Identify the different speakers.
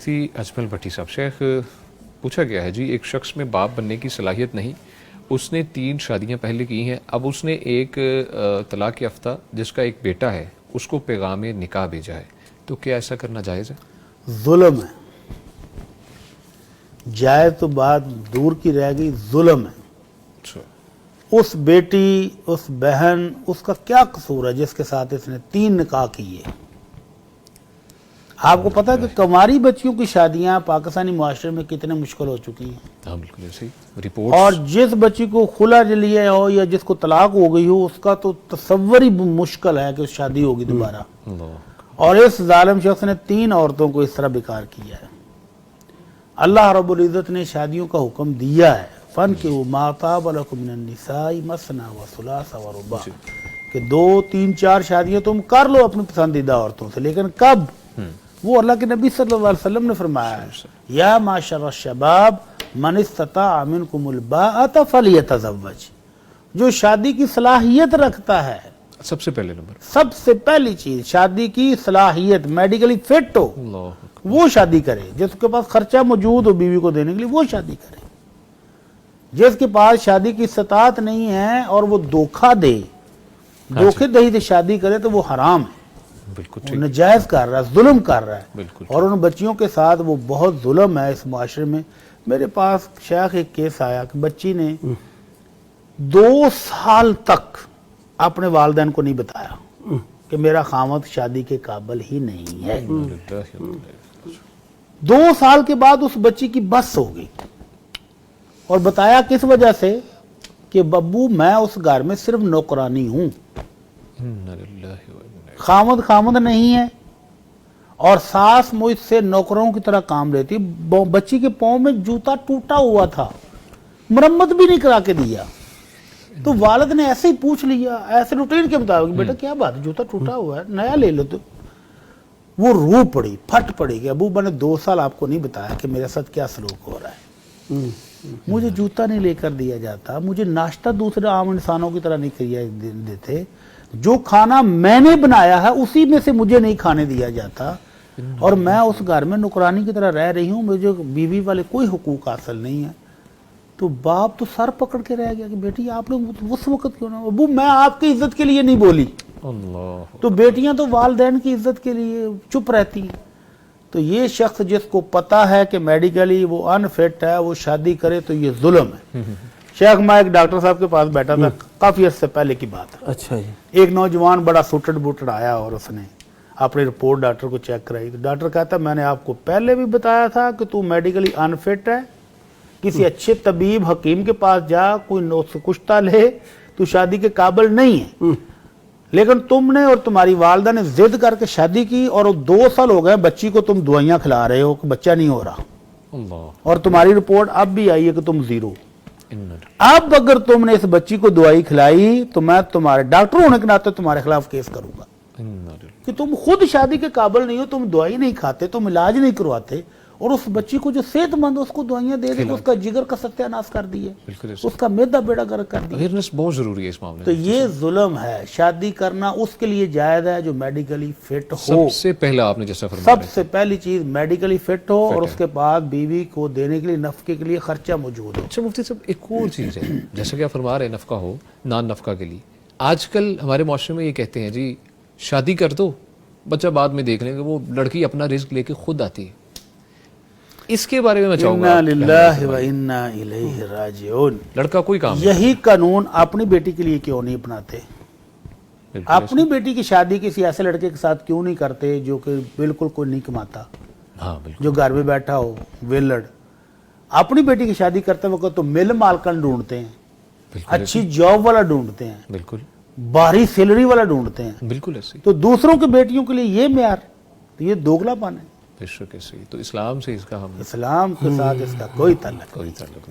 Speaker 1: مفتی اجمل بھٹی صاحب، شیخ پوچھا گیا ہے جی ایک شخص میں باپ بننے کی صلاحیت نہیں، اس نے 3 شادیاں پہلے کی ہیں، اب اس نے ایک طلاق یافتہ جس کا ایک بیٹا ہے اس کو پیغام نکاح بھیجا ہے، تو کیا ایسا کرنا جائز ہے؟
Speaker 2: ظلم ہے، جائز تو بات دور کی رہ گئی، ظلم ہے۔
Speaker 1: اچھا،
Speaker 2: اس بیٹی، اس بہن، اس کا کیا قصور ہے جس کے ساتھ اس نے 3 نکاح کیے؟ آپ کو پتا ہے کہ کماری بچیوں کی شادیاں پاکستانی معاشرے میں کتنے مشکل ہو چکی ہیں،
Speaker 1: ہاں بالکل ایسے ہی
Speaker 2: اور
Speaker 1: رپورٹس۔
Speaker 2: جس بچی کو خلا لیا ہو یا جس کو طلاق ہو گئی ہو، اس کا تو تصور ہی مشکل ہے کہ شادی ہوگی دوبارہ۔
Speaker 1: اللہ،
Speaker 2: اور اس ظالم شخص نے 3 عورتوں کو اس طرح بیکار کیا ہے۔ اللہ رب العزت نے شادیوں کا حکم دیا ہے، فَانْكِحُوا مَا طَابَ لَكُم مِّنَ النِّسَاءِ مَثْنَىٰ وَثُلَاثَ وَرُبَاعَ، کہ 2، 3، 4 شادیاں تم کر لو اپنی پسندیدہ عورتوں سے، لیکن کب؟ وہ اللہ کے نبی صلی اللہ علیہ وسلم نے فرمایا ہے، یا معشر الشباب من استطاع منکم الباءۃ فلیتزوج، جو شادی کی صلاحیت رکھتا ہے،
Speaker 1: سب سے پہلے نمبر،
Speaker 2: سب سے پہلی چیز شادی کی صلاحیت، میڈیکلی فٹ ہو،
Speaker 1: اللہ،
Speaker 2: وہ شادی کرے۔ جس کے پاس خرچہ موجود ہو بیوی کو دینے کے لیے وہ شادی کرے۔ جس کے پاس شادی کی استطاعت نہیں ہے اور وہ دھوکہ دے، دھوکے دہی سے شادی کرے تو وہ حرام ہے،
Speaker 1: بالکل
Speaker 2: وہ
Speaker 1: ٹھیک،
Speaker 2: نجائز کر رہا ہے، ظلم کر رہا ہے،
Speaker 1: بالکل
Speaker 2: اور ان بچیوں کے ساتھ وہ بہت ظلم ہے اس معاشرے میں۔ میرے پاس شیخ ایک کیس آیا کہ بچی نے 2 سال تک اپنے والدین کو نہیں بتایا کہ میرا خاوند شادی کے قابل ہی نہیں ہے۔ 2 سال کے بعد اس بچی کی بس ہو گئی، اور بتایا کس وجہ سے کہ ببو میں اس گھر میں صرف نوکرانی ہوں، خامد نہیں ہے، اور ساس مجھ سے نوکروں کی طرح کام لیتی۔ بچی کے پاؤں میں جوتا ٹوٹا ہوا تھا، مرمت بھی نہیں کرا کے دیا، تو والد نے ایسے ہی پوچھ لیا، ایسے روٹین کے مطابق، بیٹا کیا بات ہے، جوتا ٹوٹا ہوا ہے نیا لے لو۔ تو وہ رو پڑی، پھٹ پڑی کہ ابو میں نے 2 سال آپ کو نہیں بتایا کہ میرے ساتھ کیا سلوک ہو رہا ہے، مجھے جوتا نہیں لے کر دیا جاتا، مجھے ناشتہ دوسرے عام انسانوں کی طرح نہیں کیا دیتے، جو کھانا میں نے بنایا ہے اسی میں سے مجھے نہیں کھانے دیا جاتا، اور میں اس گھر میں نوکرانی کی طرح رہ رہی ہوں، مجھے بیوی والے کوئی حقوق حاصل نہیں ہے۔ تو باپ تو سر پکڑ کے رہ گیا کہ بیٹی آپ نے اس وقت کیوں نہ، ابو میں آپ کی عزت کے لیے نہیں بولی۔
Speaker 1: اللہ،
Speaker 2: تو بیٹیاں تو والدین کی عزت کے لیے چپ رہتی ہیں۔ تو یہ شخص جس کو پتا ہے کہ میڈیکلی وہ انفٹ ہے وہ شادی کرے تو یہ ظلم ہے۔ شیخ میں ایک ڈاکٹر صاحب کے پاس بیٹھا تھا، کافی عرصے پہلے کی بات ہے۔
Speaker 3: اچھا جی،
Speaker 2: ایک نوجوان بڑا سوٹڈ بوٹڈ آیا اور اس نے اپنی رپورٹ ڈاکٹر کو چیک کرائی، تو ڈاکٹر کہتا میں نے آپ کو پہلے بھی بتایا تھا کہ تو میڈیکلی انفٹ ہے، کسی اچھے طبیب حکیم کے پاس جا، کوئی نسخہ کشتہ لے، تو شادی کے قابل نہیں ہے، لیکن تم نے اور تمہاری والدہ نے ضد کر کے شادی کی، اور 2 سال ہو گئے بچی کو تم دوائیاں کھلا رہے ہو کہ بچہ نہیں ہو رہا،
Speaker 1: اللہ،
Speaker 2: اور تمہاری رپورٹ اب بھی آئی ہے کہ تم 0۔ اب اگر تم نے اس بچی کو دوائی کھلائی تو میں تمہارے ڈاکٹر ہونے کے ناطے تمہارے خلاف کیس کروں گا کہ تم خود شادی کے قابل نہیں ہو، تم دوائی نہیں کھاتے، تم علاج نہیں کرواتے، اور اس بچی کو جو صحت مند اس کو دوائیاں دے دے، اس کا جگر کا ستیہ ناش کر دیے،
Speaker 1: بالکل
Speaker 2: اس کا معدہ بیڑا گرک کر دیا۔
Speaker 1: اویئرنیس بہت ضروری ہے اس معاملے
Speaker 2: تو
Speaker 1: میں۔
Speaker 2: یہ ظلم ہے، شادی کرنا اس کے لیے جائز ہے جو میڈیکلی فٹ ہو۔
Speaker 1: سب سے پہلا آپ نے جیسا فرمایا،
Speaker 2: سب سے پہلی چیز میڈیکلی فٹ ہو، اور اس کے بعد بیوی کو دینے کے لیے نفقے کے لیے خرچہ موجود ہو۔
Speaker 1: اچھا مفتی صاحب ایک اور چیز ہے، جیسا کہ آپ فرما رہے ہیں نفقہ ہو، نان نفقہ کے لیے آج کل ہمارے معاشرے میں یہ کہتے ہیں جی شادی کر دو بچہ بعد میں دیکھ لیں گے، وہ لڑکی اپنا رزق لے کے خود آتی ہے، اس کے بارے میں میں چاہوں گا
Speaker 2: انا للہ و انا الیہ راجعون۔
Speaker 1: لڑکا کوئی کام
Speaker 2: یہی قانون اپنی بیٹی کے لیے کیوں نہیں اپناتے؟ اپنی بیٹی کی شادی کسی ایسے لڑکے کے ساتھ کیوں نہیں کرتے جو کہ بالکل کوئی نہیں کماتا،
Speaker 1: ہاں بالکل،
Speaker 2: جو گھر میں بیٹھا ہو ویلڑ؟ اپنی بیٹی کی شادی کرتے وقت تو مل مالکن ڈھونڈتے ہیں،
Speaker 1: بالکل
Speaker 2: اچھی جاب والا ڈھونڈتے ہیں،
Speaker 1: بالکل
Speaker 2: باری سیلری والا ڈھونڈتے ہیں،
Speaker 1: بالکل ایسے ہی،
Speaker 2: تو دوسروں کی بیٹیوں کے لیے یہ معیار، تو یہ دوگلا پن ہے۔
Speaker 1: بے شک ایسے ہی، تو اسلام سے اس کا ہم
Speaker 2: اسلام کے ساتھ اس کا کوئی تعلق نہیں۔
Speaker 1: کوئی تعلق نہیں۔